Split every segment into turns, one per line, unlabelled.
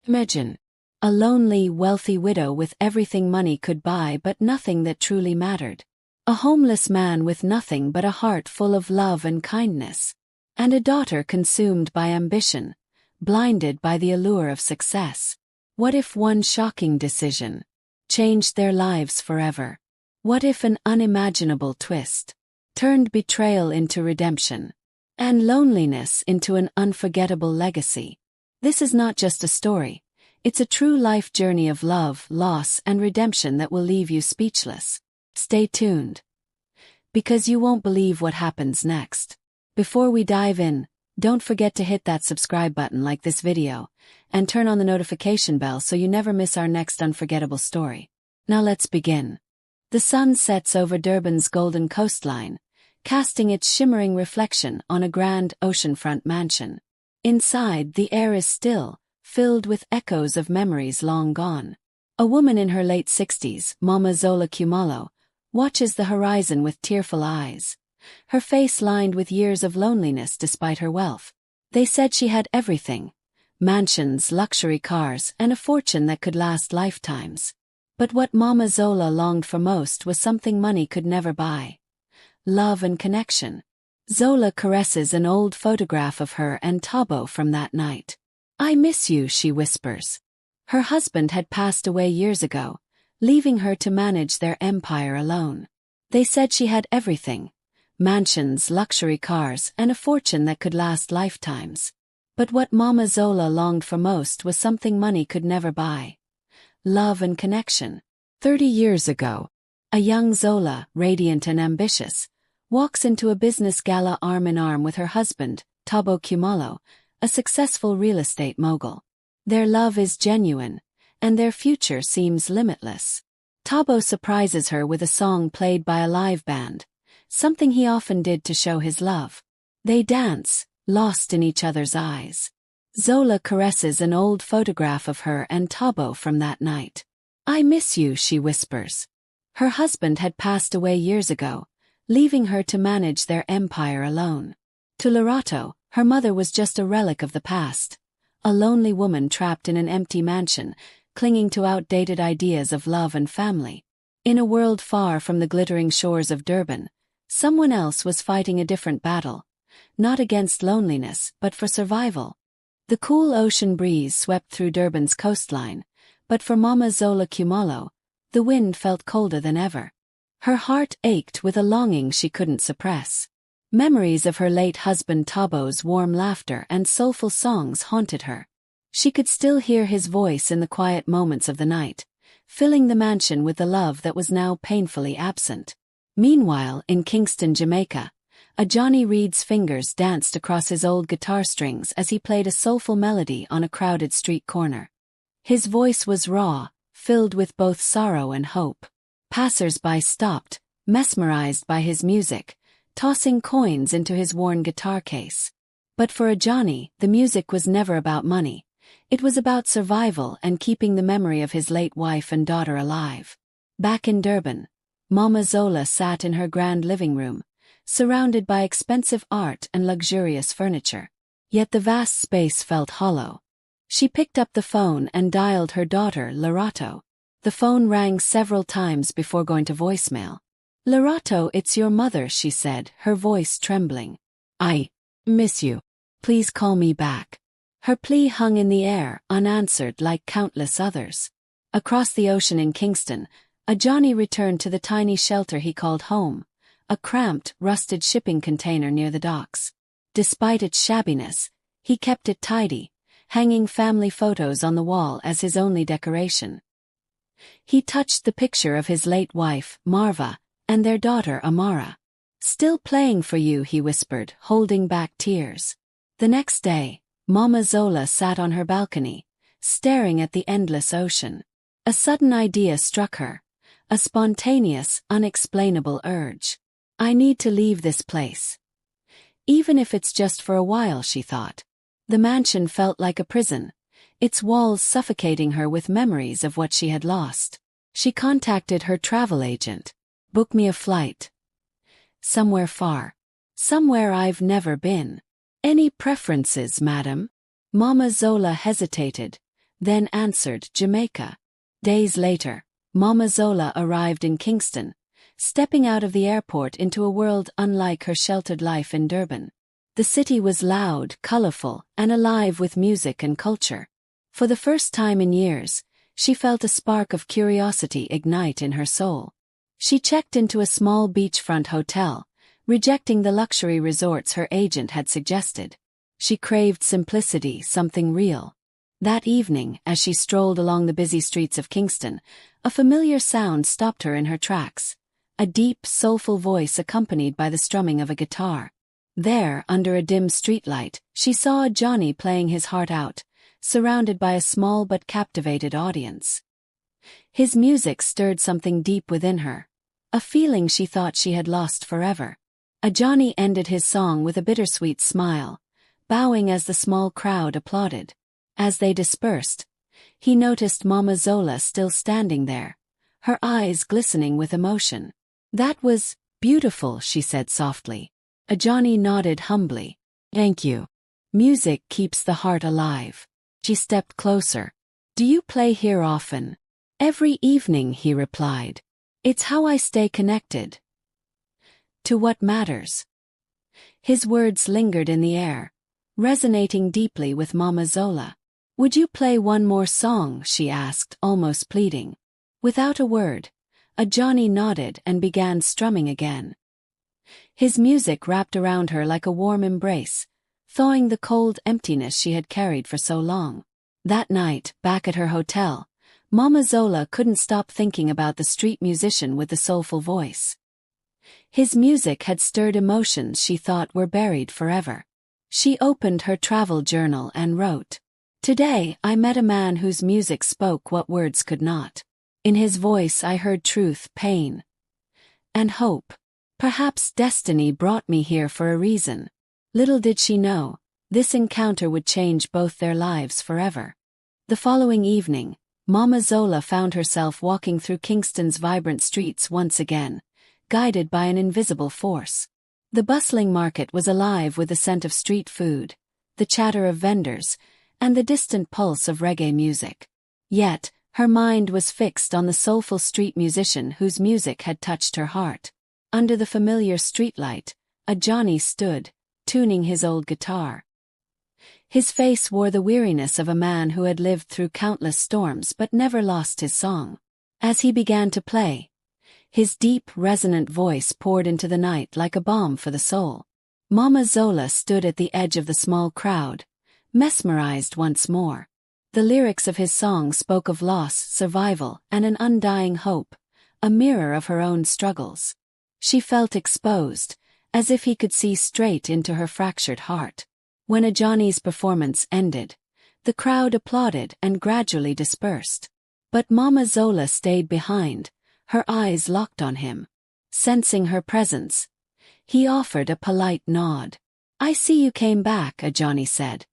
Imagine a lonely, wealthy widow with everything money could buy but nothing that truly mattered. A homeless man with nothing but a heart full of love and kindness. And a daughter consumed by ambition, blinded by the allure of success. What if one shocking decision changed their lives forever? What if an unimaginable twist turned betrayal into redemption, and loneliness into an unforgettable legacy? This is not just a story, it's a true life journey of love, loss, and redemption that will leave you speechless. Stay tuned, because you won't believe what happens next. Before we dive in, don't forget to hit that subscribe button like this video, and turn on the notification bell so you never miss our next unforgettable story. Now let's begin. The sun sets over Durban's golden coastline, casting its shimmering reflection on a grand oceanfront mansion. Inside, the air is still, filled with echoes of memories long gone. A woman in her late 60s, Mama Zola Kumalo, watches the horizon with tearful eyes, her face lined with years of loneliness despite her wealth. They said she had everything: mansions, luxury cars, and a fortune that could last lifetimes. But what Mama Zola longed for most was something money could never buy: love and connection. Zola caresses an old photograph of her and Thabo from that night. "I miss you," she whispers. Her husband had passed away years ago, leaving her to manage their empire alone. They said she had everything: mansions, luxury cars, and a fortune that could last lifetimes. But what Mama Zola longed for most was something money could never buy: love and connection. 30 years ago, a young Zola, radiant and ambitious, walks into a business gala arm in arm with her husband, Thabo Kumalo, a successful real estate mogul. Their love is genuine, and their future seems limitless. Thabo surprises her with a song played by a live band, something he often did to show his love. They dance, lost in each other's eyes. Zola caresses an old photograph of her and Thabo from that night. "I miss you," she whispers. Her husband had passed away years ago, leaving her to manage their empire alone. To Lerato, her mother was just a relic of the past, a lonely woman trapped in an empty mansion, clinging to outdated ideas of love and family. In a world far from the glittering shores of Durban, someone else was fighting a different battle, not against loneliness, but for survival. The cool ocean breeze swept through Durban's coastline, but for Mama Zola Kumalo, the wind felt colder than ever. Her heart ached with a longing she couldn't suppress. Memories of her late husband Thabo's warm laughter and soulful songs haunted her. She could still hear his voice in the quiet moments of the night, filling the mansion with the love that was now painfully absent. Meanwhile, in Kingston, Jamaica, a Johnny Reed's fingers danced across his old guitar strings as he played a soulful melody on a crowded street corner. His voice was raw, filled with both sorrow and hope. Passers-by stopped, mesmerized by his music, tossing coins into his worn guitar case. But for a Johnny, the music was never about money. It was about survival and keeping the memory of his late wife and daughter alive. Back in Durban, Mama Zola sat in her grand living room, surrounded by expensive art and luxurious furniture. Yet the vast space felt hollow. She picked up the phone and dialed her daughter, Lerato. The phone rang several times before going to voicemail. "Lerato, it's your mother," she said, her voice trembling. "I miss you. Please call me back." Her plea hung in the air, unanswered like countless others. Across the ocean in Kingston, a Johnny returned to the tiny shelter he called home, a cramped, rusted shipping container near the docks. Despite its shabbiness, he kept it tidy, hanging family photos on the wall as his only decoration. He touched the picture of his late wife, Marva, and their daughter, Amara. "Still playing for you," he whispered, holding back tears. The next day, Mama Zola sat on her balcony, staring at the endless ocean. A sudden idea struck her, a spontaneous, unexplainable urge. "I need to leave this place. Even if it's just for a while," she thought. The mansion felt like a prison, its walls suffocating her with memories of what she had lost. She contacted her travel agent. "Book me a flight. Somewhere far. Somewhere I've never been." "Any preferences, madam?" Mama Zola hesitated, then answered Jamaica. Days later, Mama Zola arrived in Kingston, stepping out of the airport into a world unlike her sheltered life in Durban. The city was loud, colorful, and alive with music and culture. For the first time in years, she felt a spark of curiosity ignite in her soul. She checked into a small beachfront hotel, rejecting the luxury resorts her agent had suggested. She craved simplicity, something real. That evening, as she strolled along the busy streets of Kingston, a familiar sound stopped her in her tracks. A deep, soulful voice accompanied by the strumming of a guitar. There, under a dim streetlight, she saw a Johnny playing his heart out, surrounded by a small but captivated audience. His music stirred something deep within her, a feeling she thought she had lost forever. A Johnny ended his song with a bittersweet smile, bowing as the small crowd applauded. As they dispersed, he noticed Mama Zola still standing there, her eyes glistening with emotion. "That was beautiful," she said softly. A Johnny nodded humbly. "Thank you. Music keeps the heart alive." She stepped closer. "Do you play here often?" "Every evening," he replied. "It's how I stay connected to what matters." His words lingered in the air, resonating deeply with Mama Zola. "Would you play one more song?" she asked, almost pleading. Without a word, a Johnny nodded and began strumming again. His music wrapped around her like a warm embrace, thawing the cold emptiness she had carried for so long. That night, back at her hotel, Mama Zola couldn't stop thinking about the street musician with the soulful voice. His music had stirred emotions she thought were buried forever. She opened her travel journal and wrote, "Today I met a man whose music spoke what words could not. In his voice I heard truth, pain, and hope. Perhaps destiny brought me here for a reason." Little did she know, this encounter would change both their lives forever. The following evening, Mama Zola found herself walking through Kingston's vibrant streets once again, guided by an invisible force. The bustling market was alive with the scent of street food, the chatter of vendors, and the distant pulse of reggae music. Yet, her mind was fixed on the soulful street musician whose music had touched her heart. Under the familiar streetlight, a Johnny stood, tuning his old guitar. His face wore the weariness of a man who had lived through countless storms but never lost his song. As he began to play, his deep, resonant voice poured into the night like a balm for the soul. Mama Zola stood at the edge of the small crowd, mesmerized once more. The lyrics of his song spoke of loss, survival, and an undying hope, a mirror of her own struggles. She felt exposed, as if he could see straight into her fractured heart. When a Johnny's performance ended, the crowd applauded and gradually dispersed. But Mama Zola stayed behind, her eyes locked on him. Sensing her presence, he offered a polite nod. "I see you came back," a Johnny said,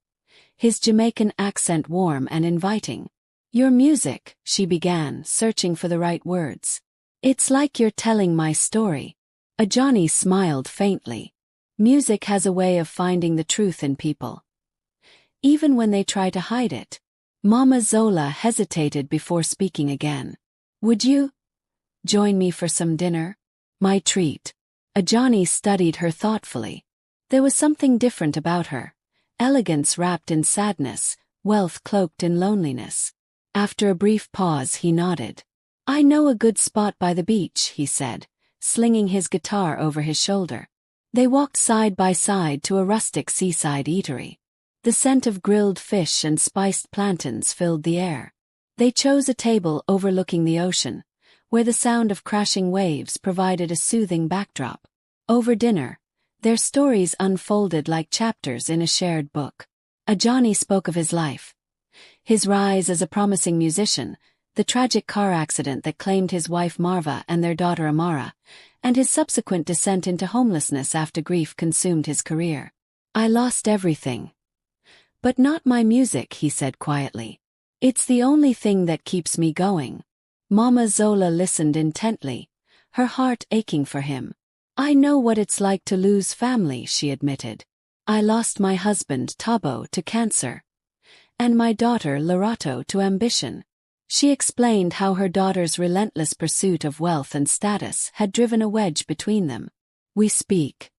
his Jamaican accent warm and inviting. "Your music," she began, searching for the right words. "It's like you're telling my story." A Johnny smiled faintly. Music has a way of finding the truth in people, even when they try to hide it. Mama Zola hesitated before speaking again. "Would you join me for some dinner?" "My treat." A Johnny studied her thoughtfully. There was something different about her, elegance wrapped in sadness, wealth cloaked in loneliness. After a brief pause he nodded. "I know a good spot by the beach," he said, slinging his guitar over his shoulder. They walked side by side to a rustic seaside eatery. The scent of grilled fish and spiced plantains filled the air. They chose a table overlooking the ocean, where the sound of crashing waves provided a soothing backdrop. Over dinner, their stories unfolded like chapters in a shared book. A Johnny spoke of his life, his rise as a promising musician, the tragic car accident that claimed his wife Marva and their daughter Amara, and his subsequent descent into homelessness after grief consumed his career. "I lost everything. But not my music," he said quietly. "It's the only thing that keeps me going." Mama Zola listened intently, her heart aching for him. "I know what it's like to lose family," she admitted. "I lost my husband, Tabo, to cancer. and my daughter Lerato to ambition. She explained how her daughter's relentless pursuit of wealth and status had driven a wedge between them. We speak,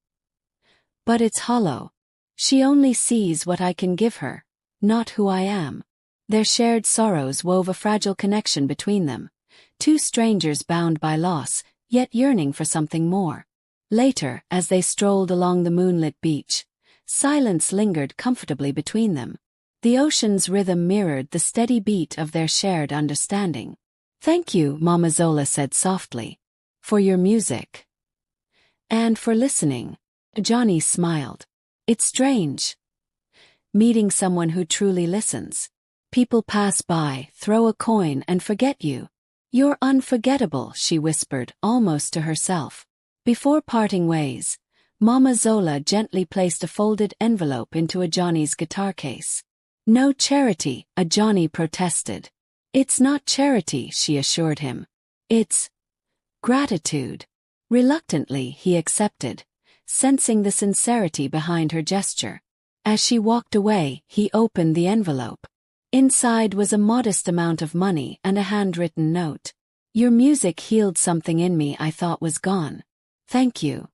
but it's hollow. She only sees what I can give her, not who I am. Their shared sorrows wove a fragile connection between them, two strangers bound by loss, yet yearning for something more. Later, as they strolled along the moonlit beach, silence lingered comfortably between them. The ocean's rhythm mirrored the steady beat of their shared understanding. "Thank you," Mama Zola said softly, "for your music. And for listening." Johnny smiled. "It's strange, meeting someone who truly listens. People pass by, throw a coin, and forget you. You're unforgettable," she whispered, almost to herself. Before parting ways, Mama Zola gently placed a folded envelope into Johnny's guitar case. "No charity," Johnny protested. "It's not charity," she assured him. "It's gratitude." Reluctantly, he accepted, sensing the sincerity behind her gesture. As she walked away, he opened the envelope. Inside was a modest amount of money and a handwritten note. "Your music healed something in me I thought was gone. Thank you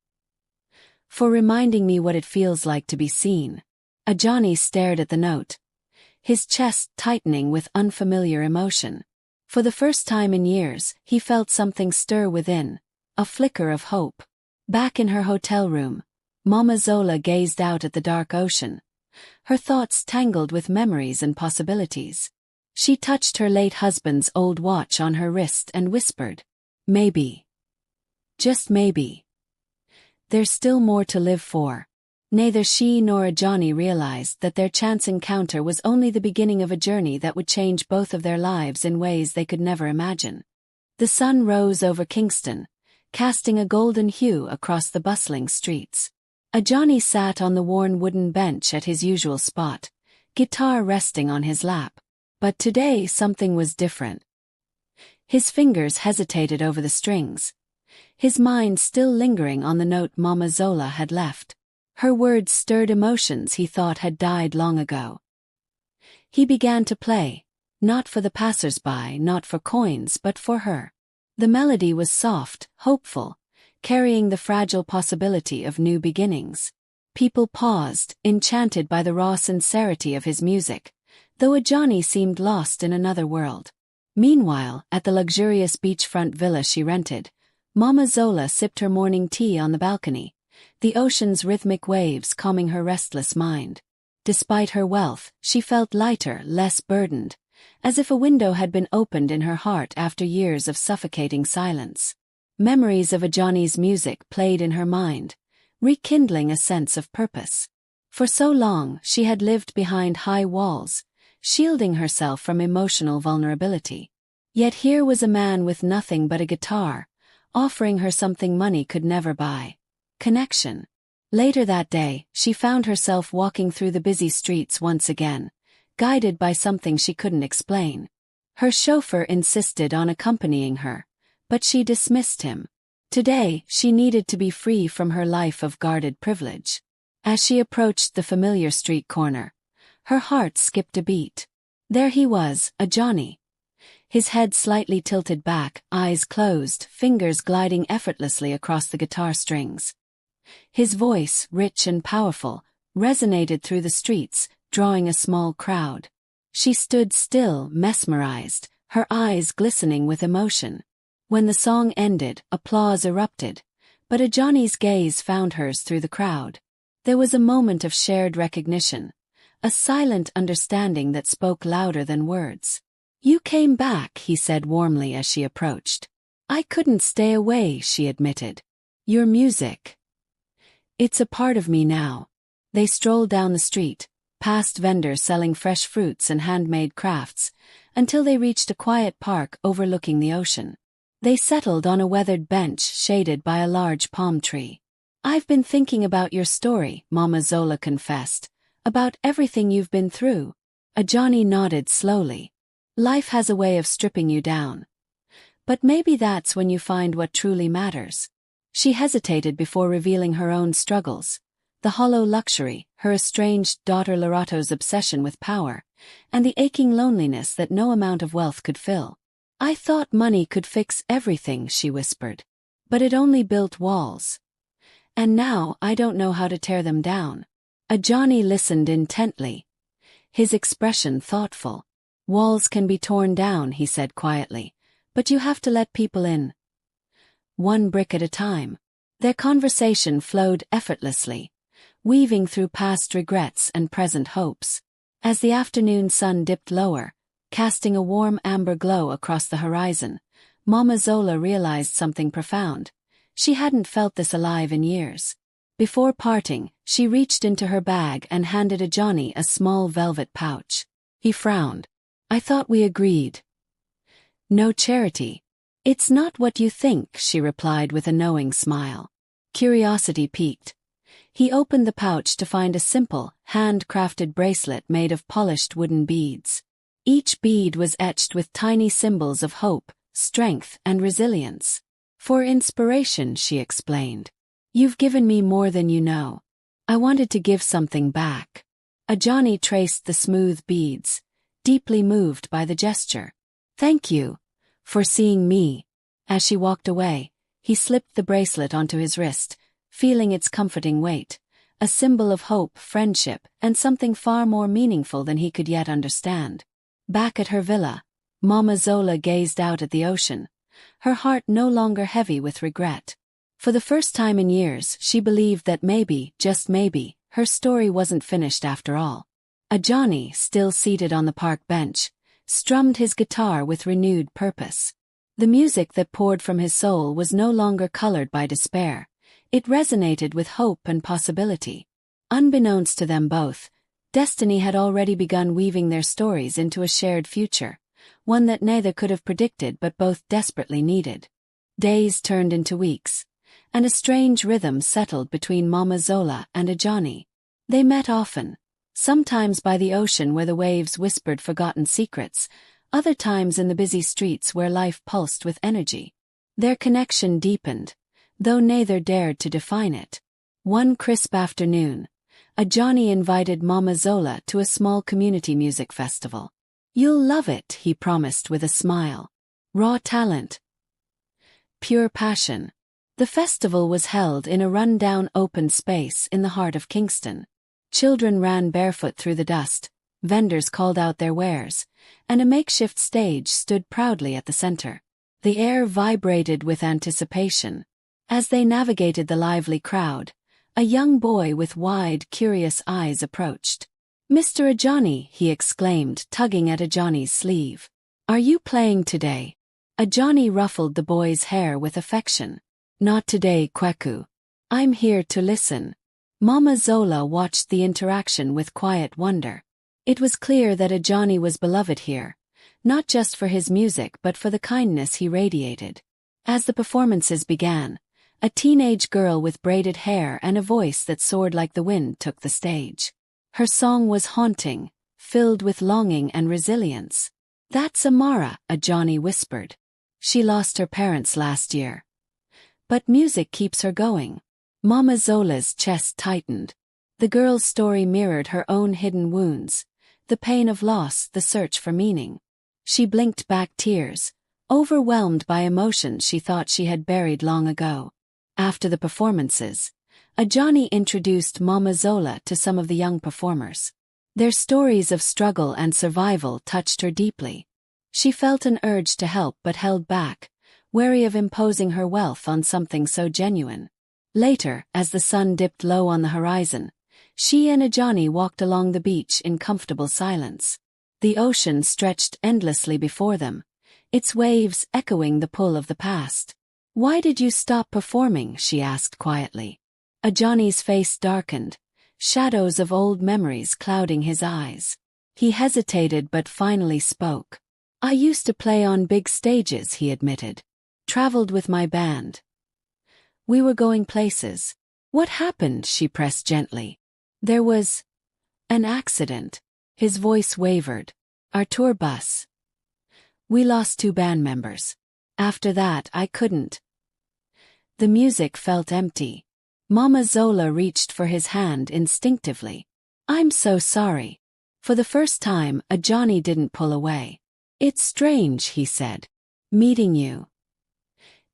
for reminding me what it feels like to be seen." Johnny stared at the note, his chest tightening with unfamiliar emotion. For the first time in years, he felt something stir within, a flicker of hope. Back in her hotel room, Mama Zola gazed out at the dark ocean, her thoughts tangled with memories and possibilities. She touched her late husband's old watch on her wrist and whispered, "Maybe, just maybe, there's still more to live for." Neither she nor Johnny realized that their chance encounter was only the beginning of a journey that would change both of their lives in ways they could never imagine. The sun rose over Kingston, casting a golden hue across the bustling streets. Johnny sat on the worn wooden bench at his usual spot, guitar resting on his lap. But today something was different. His fingers hesitated over the strings, his mind still lingering on the note Mama Zola had left. Her words stirred emotions he thought had died long ago. He began to play, not for the passers-by, not for coins, but for her. The melody was soft, hopeful, carrying the fragile possibility of new beginnings. People paused, enchanted by the raw sincerity of his music, though Johnny seemed lost in another world. Meanwhile, at the luxurious beachfront villa she rented, Mama Zola sipped her morning tea on the balcony, the ocean's rhythmic waves calming her restless mind. Despite her wealth, she felt lighter, less burdened, as if a window had been opened in her heart after years of suffocating silence. Memories of Johnny's music played in her mind, rekindling a sense of purpose. For so long, she had lived behind high walls, shielding herself from emotional vulnerability. Yet here was a man with nothing but a guitar, offering her something money could never buy: connection. Later that day, she found herself walking through the busy streets once again, guided by something she couldn't explain. Her chauffeur insisted on accompanying her, but she dismissed him. Today, she needed to be free from her life of guarded privilege. As she approached the familiar street corner, her heart skipped a beat. There he was, Johnny. His head slightly tilted back, eyes closed, fingers gliding effortlessly across the guitar strings. His voice, rich and powerful, resonated through the streets, drawing a small crowd. She stood still, mesmerized, her eyes glistening with emotion. When the song ended, applause erupted, but Johnny's gaze found hers through the crowd. There was a moment of shared recognition, a silent understanding that spoke louder than words. "You came back," he said warmly as she approached. "I couldn't stay away," she admitted. "Your music, it's a part of me now." They strolled down the street, past vendors selling fresh fruits and handmade crafts, until they reached a quiet park overlooking the ocean. They settled on a weathered bench shaded by a large palm tree. "I've been thinking about your story," Mama Zola confessed, "about everything you've been through." Johnny nodded slowly. "Life has a way of stripping you down. But maybe that's when you find what truly matters." She hesitated before revealing her own struggles, the hollow luxury, her estranged daughter Larato's obsession with power, and the aching loneliness that no amount of wealth could fill. "I thought money could fix everything," she whispered. "But it only built walls. And now I don't know how to tear them down." Ajani listened intently, his expression thoughtful. "Walls can be torn down," he said quietly, "but you have to let people in. One brick at a time." Their conversation flowed effortlessly, weaving through past regrets and present hopes. As the afternoon sun dipped lower, casting a warm amber glow across the horizon, Mama Zola realized something profound. She hadn't felt this alive in years. Before parting, she reached into her bag and handed Ajani a small velvet pouch. He frowned. "I thought we agreed. No charity." "It's not what you think," she replied with a knowing smile. Curiosity piqued. He opened the pouch to find a simple, hand-crafted bracelet made of polished wooden beads. Each bead was etched with tiny symbols of hope, strength, and resilience. "For inspiration," she explained. "You've given me more than you know. I wanted to give something back." Ajani traced the smooth beads, deeply moved by the gesture. "Thank you for seeing me." As she walked away, he slipped the bracelet onto his wrist, feeling its comforting weight, a symbol of hope, friendship, and something far more meaningful than he could yet understand. Back at her villa, Mama Zola gazed out at the ocean, her heart no longer heavy with regret. For the first time in years, she believed that maybe, just maybe, her story wasn't finished after all. Ajani, still seated on the park bench, strummed his guitar with renewed purpose. The music that poured from his soul was no longer colored by despair. It resonated with hope and possibility. Unbeknownst to them both, destiny had already begun weaving their stories into a shared future, one that neither could have predicted but both desperately needed. Days turned into weeks, and a strange rhythm settled between Mama Zola and Ajani. They met often, sometimes by the ocean where the waves whispered forgotten secrets, other times in the busy streets where life pulsed with energy. Their connection deepened, though neither dared to define it. One crisp afternoon, Ajani invited Mama Zola to a small community music festival. "You'll love it," he promised with a smile. "Raw talent, pure passion." The festival was held in a run-down open space in the heart of Kingston. Children ran barefoot through the dust, vendors called out their wares, and a makeshift stage stood proudly at the center. The air vibrated with anticipation. As they navigated the lively crowd, a young boy with wide, curious eyes approached. "Mr. Ajani," he exclaimed, tugging at Ajani's sleeve. "Are you playing today?" Ajani ruffled the boy's hair with affection. "Not today, Kweku. I'm here to listen." Mama Zola watched the interaction with quiet wonder. It was clear that Ajani was beloved here, not just for his music but for the kindness he radiated. As the performances began, a teenage girl with braided hair and a voice that soared like the wind took the stage. Her song was haunting, filled with longing and resilience. "That's Amara," Ajani whispered. "She lost her parents last year. But music keeps her going." Mama Zola's chest tightened. The girl's story mirrored her own hidden wounds, the pain of loss, the search for meaning. She blinked back tears, overwhelmed by emotions she thought she had buried long ago. After the performances, Ajani introduced Mama Zola to some of the young performers. Their stories of struggle and survival touched her deeply. She felt an urge to help but held back, wary of imposing her wealth on something so genuine. Later, as the sun dipped low on the horizon, she and Ajani walked along the beach in comfortable silence. The ocean stretched endlessly before them, its waves echoing the pull of the past. "Why did you stop performing?" she asked quietly. Ajani's face darkened, shadows of old memories clouding his eyes. He hesitated but finally spoke. "I used to play on big stages," he admitted. "Traveled with my band. We were going places." "What happened?" she pressed gently. "There was an accident." His voice wavered. "Our tour bus. We lost 2 band members. After that I couldn't." The music felt empty. Mama Zola reached for his hand instinctively. "I'm so sorry." For the first time, Ajani didn't pull away. "It's strange," he said. "Meeting you.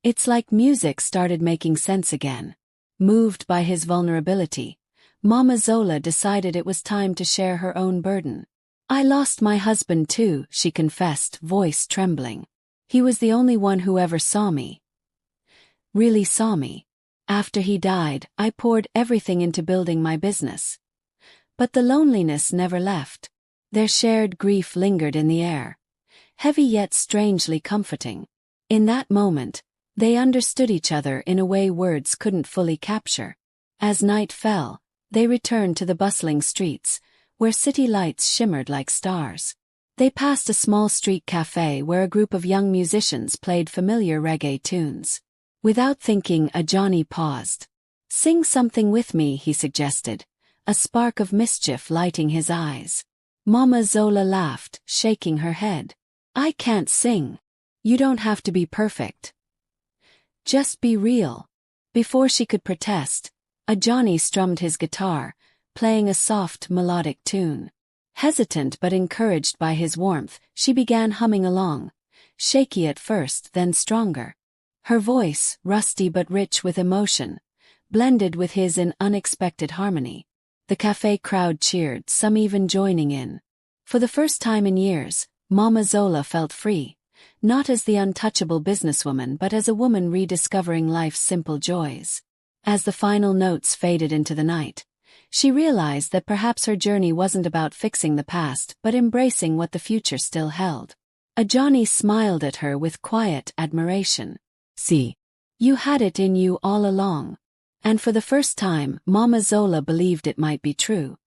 It's like music started making sense again." Moved by his vulnerability, Mama Zola decided it was time to share her own burden. "I lost my husband too," she confessed, voice trembling. "He was the only one who ever saw me. Really saw me. After he died, I poured everything into building my business. But the loneliness never left." Their shared grief lingered in the air, heavy yet strangely comforting. In that moment, they understood each other in a way words couldn't fully capture. As night fell, they returned to the bustling streets, where city lights shimmered like stars. They passed a small street cafe where a group of young musicians played familiar reggae tunes. Without thinking, Ajani paused. "Sing something with me," he suggested, a spark of mischief lighting his eyes. Mama Zola laughed, shaking her head. "I can't sing. You don't have to be perfect. Just be real." Before she could protest, Ajani strummed his guitar, playing a soft, melodic tune. Hesitant but encouraged by his warmth, she began humming along, shaky at first, then stronger. Her voice, rusty but rich with emotion, blended with his in unexpected harmony. The cafe crowd cheered, some even joining in. For the first time in years, Mama Zola felt free, not as the untouchable businesswoman but as a woman rediscovering life's simple joys. As the final notes faded into the night, she realized that perhaps her journey wasn't about fixing the past but embracing what the future still held. Ajani smiled at her with quiet admiration. "See, you had it in you all along." And for the first time, Mama Zola believed it might be true.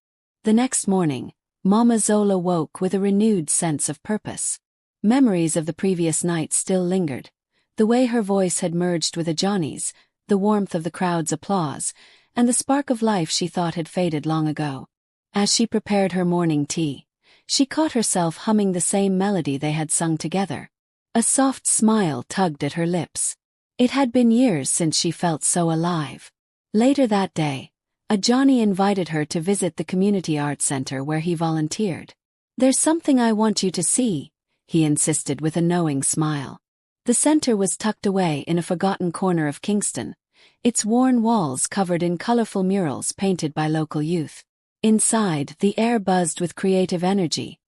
The next morning, Mama Zola woke with a renewed sense of purpose. Memories of the previous night still lingered, the way her voice had merged with Ajani's, the warmth of the crowd's applause, and the spark of life she thought had faded long ago. As she prepared her morning tea, she caught herself humming the same melody they had sung together. A soft smile tugged at her lips. It had been years since she felt so alive. Later that day, Ajani invited her to visit the community art center where he volunteered. "There's something I want you to see," he insisted with a knowing smile. The center was tucked away in a forgotten corner of Kingston, its worn walls covered in colorful murals painted by local youth. Inside, the air buzzed with creative energy,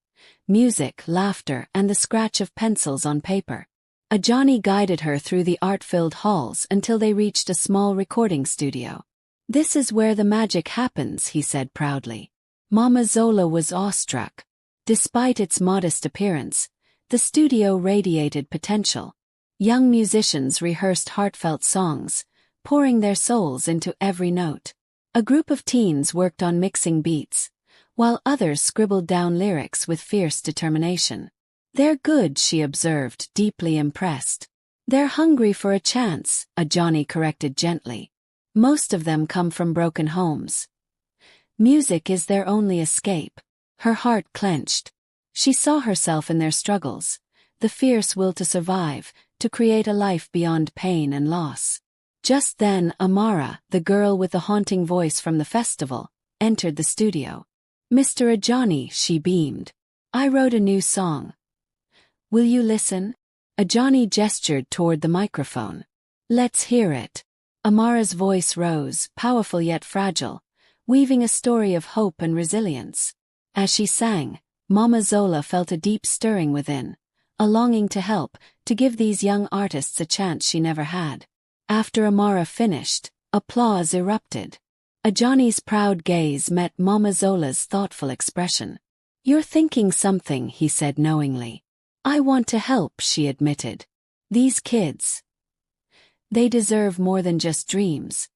music, laughter, and the scratch of pencils on paper. Ajani guided her through the art-filled halls until they reached a small recording studio. "This is where the magic happens," he said proudly. Mama Zola was awestruck. Despite its modest appearance, the studio radiated potential. Young musicians rehearsed heartfelt songs, pouring their souls into every note. A group of teens worked on mixing beats, while others scribbled down lyrics with fierce determination. "They're good," she observed, deeply impressed. "They're hungry for a chance," Ajani corrected gently. "Most of them come from broken homes. Music is their only escape." Her heart clenched. She saw herself in their struggles, the fierce will to survive, to create a life beyond pain and loss. Just then, Amara, the girl with the haunting voice from the festival, entered the studio. "Mr. Ajani," she beamed. "I wrote a new song. Will you listen?" Ajani gestured toward the microphone. "Let's hear it." Amara's voice rose, powerful yet fragile, weaving a story of hope and resilience. As she sang, Mama Zola felt a deep stirring within, a longing to help, to give these young artists a chance she never had. After Amara finished, applause erupted. Ajani's proud gaze met Mama Zola's thoughtful expression. "You're thinking something," he said knowingly. "I want to help," she admitted. "These kids, they deserve more than just dreams."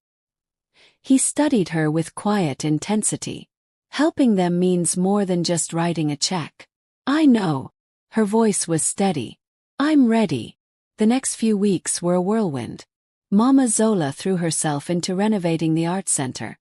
He studied her with quiet intensity. "Helping them means more than just writing a check." "I know." Her voice was steady. "I'm ready." The next few weeks were a whirlwind. Mama Zola threw herself into renovating the art center,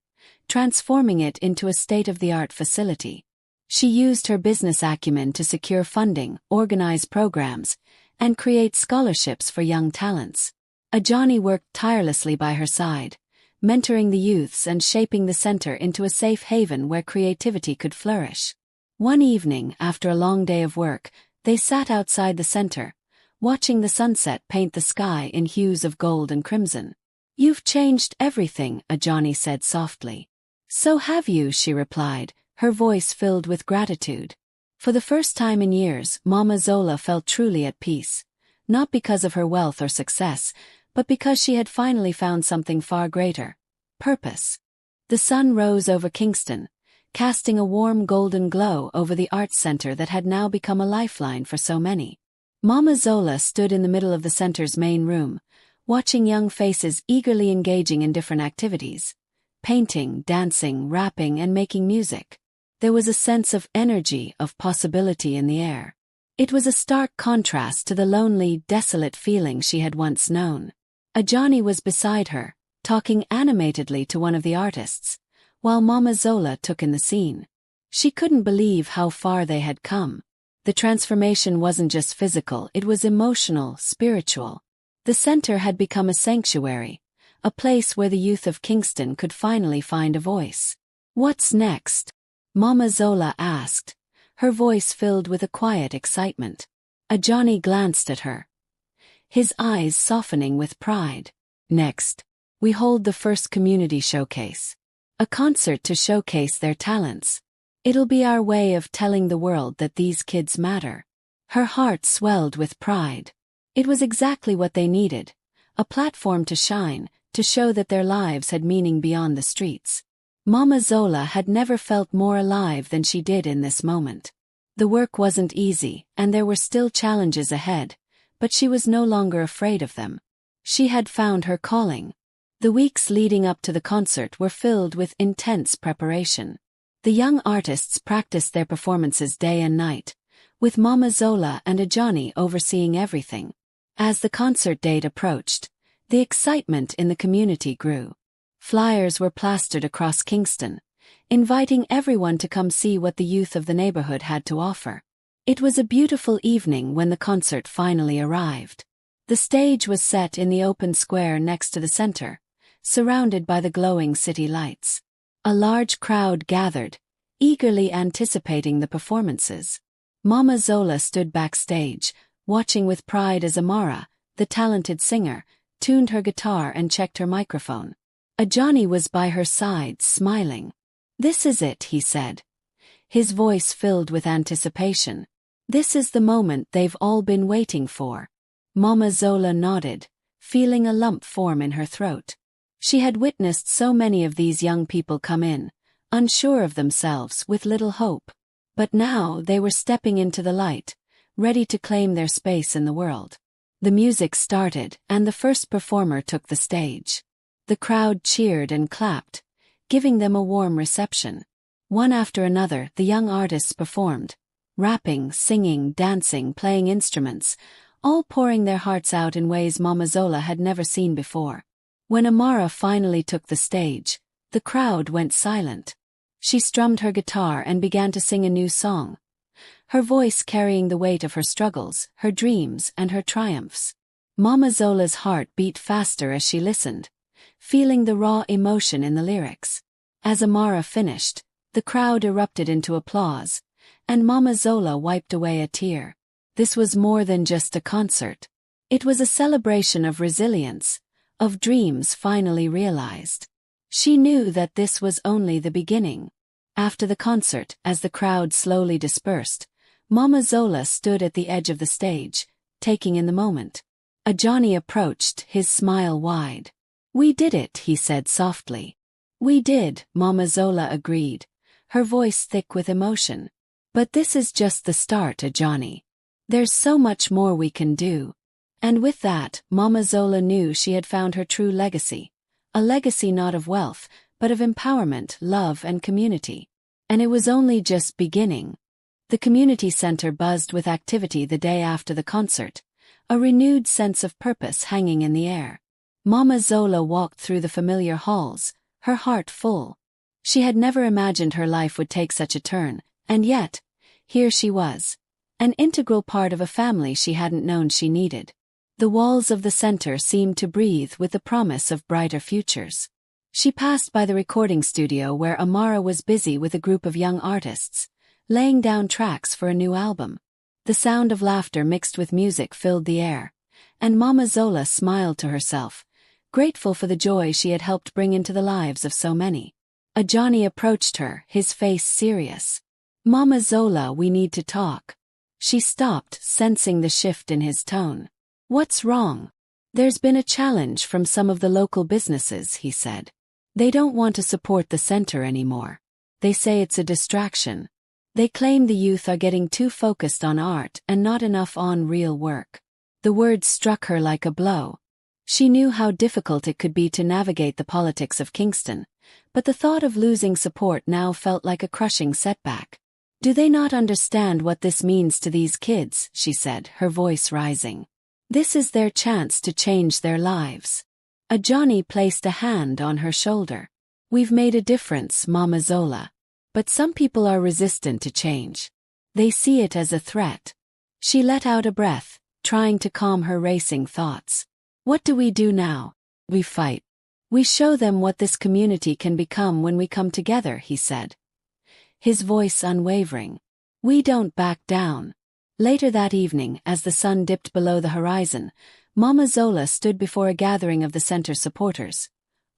transforming it into a state-of-the-art facility. She used her business acumen to secure funding, organize programs, and create scholarships for young talents. Ajani worked tirelessly by her side, mentoring the youths and shaping the center into a safe haven where creativity could flourish. One evening, after a long day of work, they sat outside the center, watching the sunset paint the sky in hues of gold and crimson. "You've changed everything," Ajani said softly. "So have you," she replied, her voice filled with gratitude. For the first time in years, Mama Zola felt truly at peace, not because of her wealth or success, but because she had finally found something far greater: purpose. The sun rose over Kingston, casting a warm golden glow over the arts center that had now become a lifeline for so many. Mama Zola stood in the middle of the center's main room, watching young faces eagerly engaging in different activities: painting, dancing, rapping, and making music. There was a sense of energy, of possibility in the air. It was a stark contrast to the lonely, desolate feeling she had once known. Ajani was beside her, talking animatedly to one of the artists, while Mama Zola took in the scene. She couldn't believe how far they had come. The transformation wasn't just physical, it was emotional, spiritual. The center had become a sanctuary, a place where the youth of Kingston could finally find a voice. "What's next?" Mama Zola asked, her voice filled with a quiet excitement. Ajani glanced at her, his eyes softening with pride. "Next, we hold the first community showcase. A concert to showcase their talents. It'll be our way of telling the world that these kids matter." Her heart swelled with pride. It was exactly what they needed: a platform to shine, to show that their lives had meaning beyond the streets. Mama Zola had never felt more alive than she did in this moment. The work wasn't easy, and there were still challenges ahead, but she was no longer afraid of them. She had found her calling. The weeks leading up to the concert were filled with intense preparation. The young artists practiced their performances day and night, with Mama Zola and Ajani overseeing everything. As the concert date approached, the excitement in the community grew. Flyers were plastered across Kingston, inviting everyone to come see what the youth of the neighborhood had to offer. It was a beautiful evening when the concert finally arrived. The stage was set in the open square next to the center, surrounded by the glowing city lights. A large crowd gathered, eagerly anticipating the performances. Mama Zola stood backstage, watching with pride as Amara, the talented singer, tuned her guitar and checked her microphone. Ajani was by her side, smiling. "This is it," he said, his voice filled with anticipation. "This is the moment they've all been waiting for." Mama Zola nodded, feeling a lump form in her throat. She had witnessed so many of these young people come in, unsure of themselves, with little hope. But now they were stepping into the light, ready to claim their space in the world. The music started, and the first performer took the stage. The crowd cheered and clapped, giving them a warm reception. One after another, the young artists performed, rapping, singing, dancing, playing instruments, all pouring their hearts out in ways Mama Zola had never seen before. When Amara finally took the stage, the crowd went silent. She strummed her guitar and began to sing a new song, her voice carrying the weight of her struggles, her dreams, and her triumphs. Mama Zola's heart beat faster as she listened, feeling the raw emotion in the lyrics. As Amara finished, the crowd erupted into applause, and Mama Zola wiped away a tear. This was more than just a concert. It was a celebration of resilience, of dreams finally realized. She knew that this was only the beginning. After the concert, as the crowd slowly dispersed, Mama Zola stood at the edge of the stage, taking in the moment. Ajani approached, his smile wide. "We did it," he said softly. "We did," Mama Zola agreed, her voice thick with emotion. "But this is just the start, Ajani. There's so much more we can do." And with that, Mama Zola knew she had found her true legacy. A legacy not of wealth, but of empowerment, love, and community. And it was only just beginning. The community center buzzed with activity the day after the concert, a renewed sense of purpose hanging in the air. Mama Zola walked through the familiar halls, her heart full. She had never imagined her life would take such a turn, and yet, here she was, an integral part of a family she hadn't known she needed. The walls of the center seemed to breathe with the promise of brighter futures. She passed by the recording studio where Amara was busy with a group of young artists, laying down tracks for a new album. The sound of laughter mixed with music filled the air, and Mama Zola smiled to herself, grateful for the joy she had helped bring into the lives of so many. Ajani approached her, his face serious. "Mama Zola, we need to talk." She stopped, sensing the shift in his tone. "What's wrong?" "There's been a challenge from some of the local businesses," he said. "They don't want to support the center anymore. They say it's a distraction. They claim the youth are getting too focused on art and not enough on real work." The words struck her like a blow. She knew how difficult it could be to navigate the politics of Kingston, but the thought of losing support now felt like a crushing setback. "Do they not understand what this means to these kids?" she said, her voice rising. "This is their chance to change their lives." Ajani placed a hand on her shoulder. "We've made a difference, Mama Zola. But some people are resistant to change. They see it as a threat." She let out a breath, trying to calm her racing thoughts. "What do we do now?" "We fight. We show them what this community can become when we come together," he said, his voice unwavering. "We don't back down." Later that evening, as the sun dipped below the horizon, Mama Zola stood before a gathering of the center's supporters,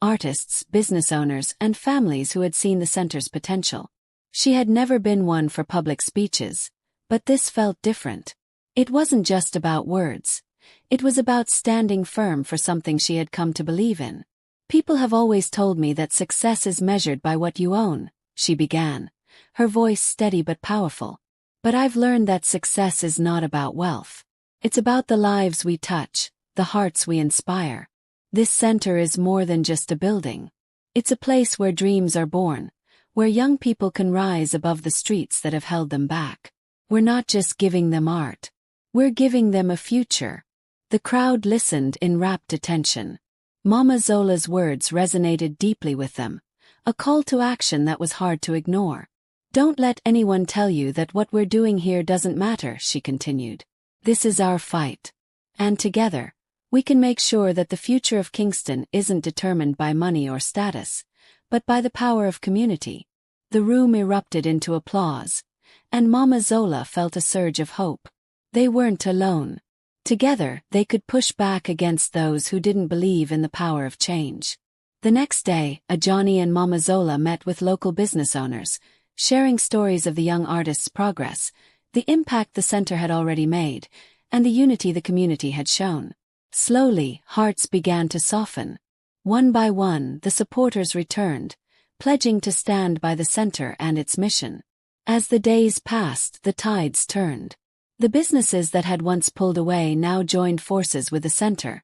artists, business owners, and families who had seen the center's potential. She had never been one for public speeches, but this felt different. It wasn't just about words. It was about standing firm for something she had come to believe in. "People have always told me that success is measured by what you own," she began, her voice steady but powerful. "But I've learned that success is not about wealth. It's about the lives we touch, the hearts we inspire. This center is more than just a building. It's a place where dreams are born, where young people can rise above the streets that have held them back. We're not just giving them art. We're giving them a future." The crowd listened in rapt attention. Mama Zola's words resonated deeply with them, a call to action that was hard to ignore. "Don't let anyone tell you that what we're doing here doesn't matter," she continued. "This is our fight. And together, we can make sure that the future of Kingston isn't determined by money or status, but by the power of community." The room erupted into applause, and Mama Zola felt a surge of hope. They weren't alone. Together, they could push back against those who didn't believe in the power of change. The next day, Ajani and Mama Zola met with local business owners, sharing stories of the young artists' progress, the impact the center had already made, and the unity the community had shown. Slowly, hearts began to soften. One by one, the supporters returned, pledging to stand by the center and its mission. As the days passed, the tides turned. The businesses that had once pulled away now joined forces with the center,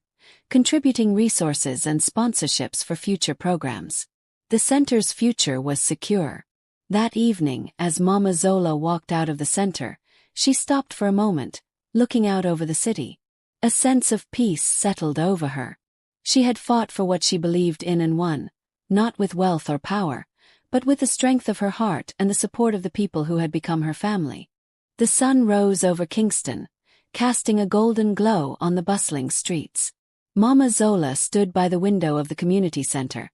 contributing resources and sponsorships for future programs. The center's future was secure. That evening, as Mama Zola walked out of the center, she stopped for a moment, looking out over the city. A sense of peace settled over her. She had fought for what she believed in and won, not with wealth or power, but with the strength of her heart and the support of the people who had become her family. The sun rose over Kingston, casting a golden glow on the bustling streets. Mama Zola stood by the window of the community center,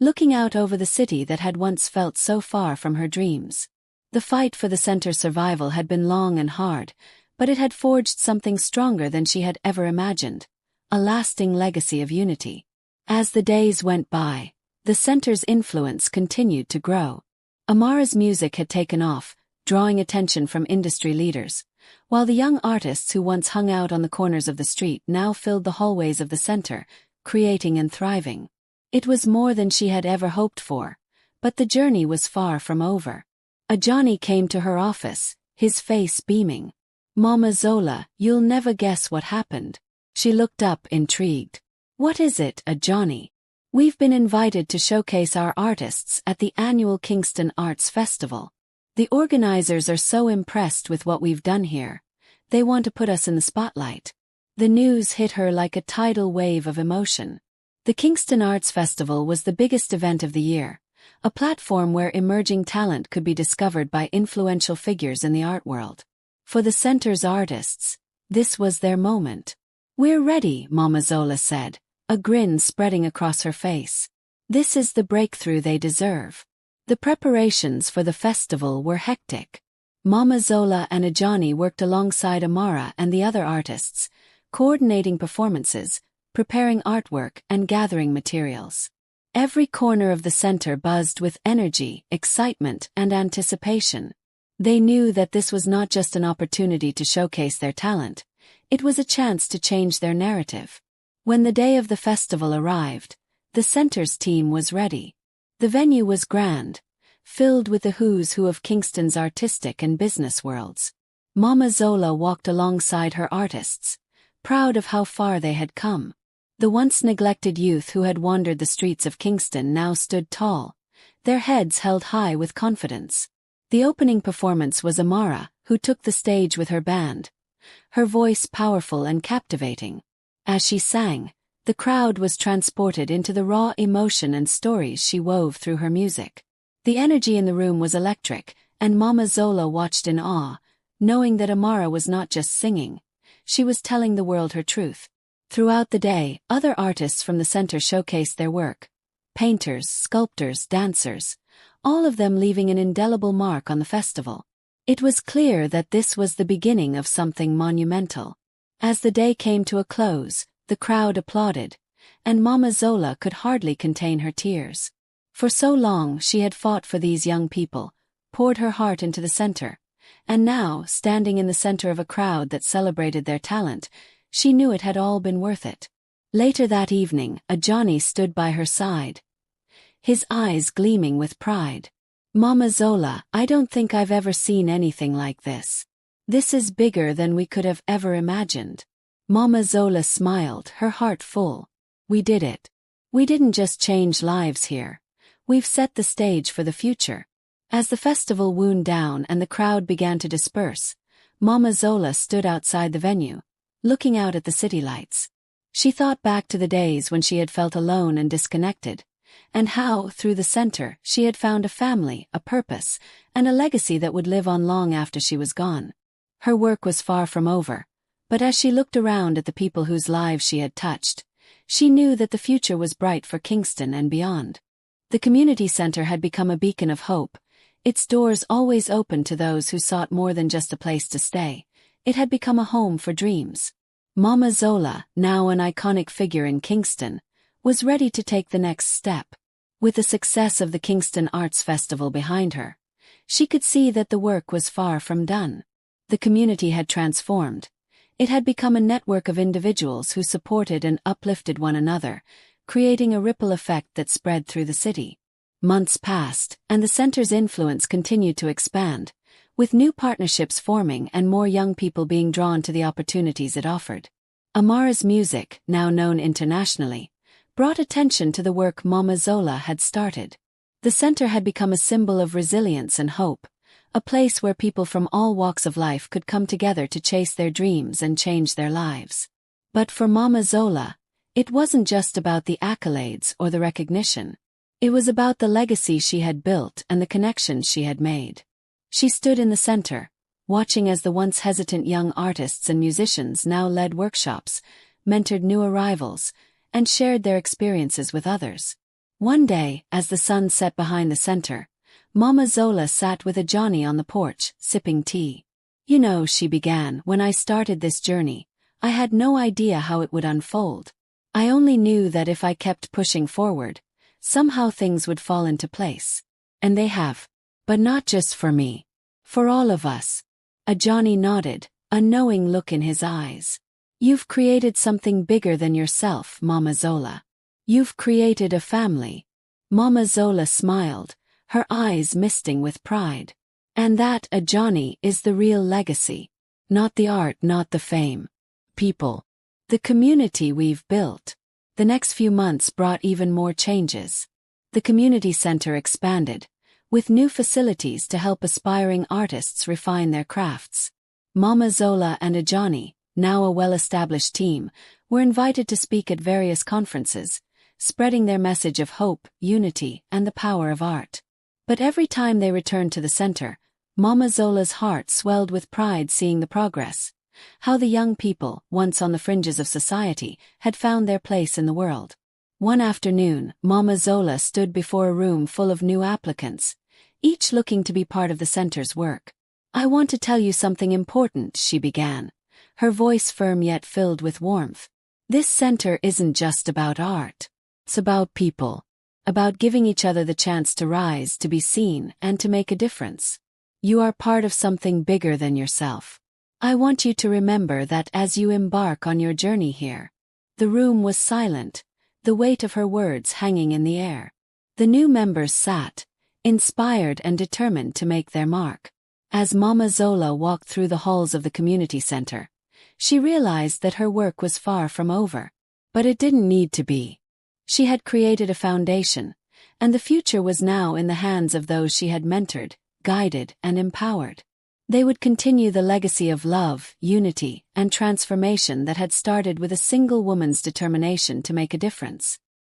looking out over the city that had once felt so far from her dreams. The fight for the center's survival had been long and hard, but it had forged something stronger than she had ever imagined, a lasting legacy of unity. As the days went by, the center's influence continued to grow. Amara's music had taken off, drawing attention from industry leaders, while the young artists who once hung out on the corners of the street now filled the hallways of the center, creating and thriving. It was more than she had ever hoped for, but the journey was far from over. Ajani came to her office, his face beaming. "Mama Zola, you'll never guess what happened." She looked up, intrigued. "What is it, Ajani?" "We've been invited to showcase our artists at the annual Kingston Arts Festival. The organizers are so impressed with what we've done here. They want to put us in the spotlight." The news hit her like a tidal wave of emotion. The Kingston Arts Festival was the biggest event of the year, a platform where emerging talent could be discovered by influential figures in the art world. For the center's artists, this was their moment. "We're ready," Mama Zola said, a grin spreading across her face. This is the breakthrough they deserve. The preparations for the festival were hectic. Mama Zola and Ajani worked alongside Amara and the other artists, coordinating performances, preparing artwork, and gathering materials. Every corner of the center buzzed with energy, excitement, and anticipation. They knew that this was not just an opportunity to showcase their talent, it was a chance to change their narrative. When the day of the festival arrived, the center's team was ready. The venue was grand, filled with the who's who of Kingston's artistic and business worlds. Mama Zola walked alongside her artists, proud of how far they had come. The once neglected youth who had wandered the streets of Kingston now stood tall, their heads held high with confidence. The opening performance was Amara, who took the stage with her band, her voice powerful and captivating. As she sang, the crowd was transported into the raw emotion and stories she wove through her music. The energy in the room was electric, and Mama Zola watched in awe, knowing that Amara was not just singing, she was telling the world her truth. Throughout the day, other artists from the center showcased their work. Painters, sculptors, dancers, all of them leaving an indelible mark on the festival. It was clear that this was the beginning of something monumental. As the day came to a close, the crowd applauded, and Mama Zola could hardly contain her tears. For so long she had fought for these young people, poured her heart into the center, and now, standing in the center of a crowd that celebrated their talent, she knew it had all been worth it. Later that evening, Ajani stood by her side, his eyes gleaming with pride. Mama Zola, I don't think I've ever seen anything like this. This is bigger than we could have ever imagined. Mama Zola smiled, her heart full. We did it. We didn't just change lives here. We've set the stage for the future. As the festival wound down and the crowd began to disperse, Mama Zola stood outside the venue, looking out at the city lights. She thought back to the days when she had felt alone and disconnected, and how, through the center, she had found a family, a purpose, and a legacy that would live on long after she was gone. Her work was far from over, but as she looked around at the people whose lives she had touched, she knew that the future was bright for Kingston and beyond. The community center had become a beacon of hope, its doors always open to those who sought more than just a place to stay. It had become a home for dreams. Mama Zola, now an iconic figure in Kingston, was ready to take the next step. With the success of the Kingston Arts Festival behind her, she could see that the work was far from done. The community had transformed. It had become a network of individuals who supported and uplifted one another, creating a ripple effect that spread through the city. Months passed, and the center's influence continued to expand, with new partnerships forming and more young people being drawn to the opportunities it offered. Amara's music, now known internationally, brought attention to the work Mama Zola had started. The center had become a symbol of resilience and hope, a place where people from all walks of life could come together to chase their dreams and change their lives. But for Mama Zola, it wasn't just about the accolades or the recognition. It was about the legacy she had built and the connections she had made. She stood in the center, watching as the once hesitant young artists and musicians now led workshops, mentored new arrivals, and shared their experiences with others. One day, as the sun set behind the center, Mama Zola sat with Ajani on the porch, sipping tea. You know, she began, when I started this journey, I had no idea how it would unfold. I only knew that if I kept pushing forward, somehow things would fall into place. And they have. But not just for me. For all of us. Ajani nodded, a knowing look in his eyes. You've created something bigger than yourself, Mama Zola. You've created a family. Mama Zola smiled, her eyes misting with pride. And that, Ajani, is the real legacy. Not the art, not the fame. People. The community we've built. The next few months brought even more changes. The community center expanded, with new facilities to help aspiring artists refine their crafts. Mama Zola and Ajani, now a well-established team, were invited to speak at various conferences, spreading their message of hope, unity, and the power of art. But every time they returned to the center, Mama Zola's heart swelled with pride seeing the progress, how the young people, once on the fringes of society, had found their place in the world. One afternoon, Mama Zola stood before a room full of new applicants, each looking to be part of the center's work. "I want to tell you something important," she began, her voice firm yet filled with warmth. "This center isn't just about art. It's about people. About giving each other the chance to rise, to be seen, and to make a difference. You are part of something bigger than yourself. I want you to remember that as you embark on your journey here." The room was silent, the weight of her words hanging in the air. The new members sat, inspired and determined to make their mark. As Mama Zola walked through the halls of the community center, she realized that her work was far from over. But it didn't need to be. She had created a foundation, and the future was now in the hands of those she had mentored, guided, and empowered. They would continue the legacy of love, unity, and transformation that had started with a single woman's determination to make a difference.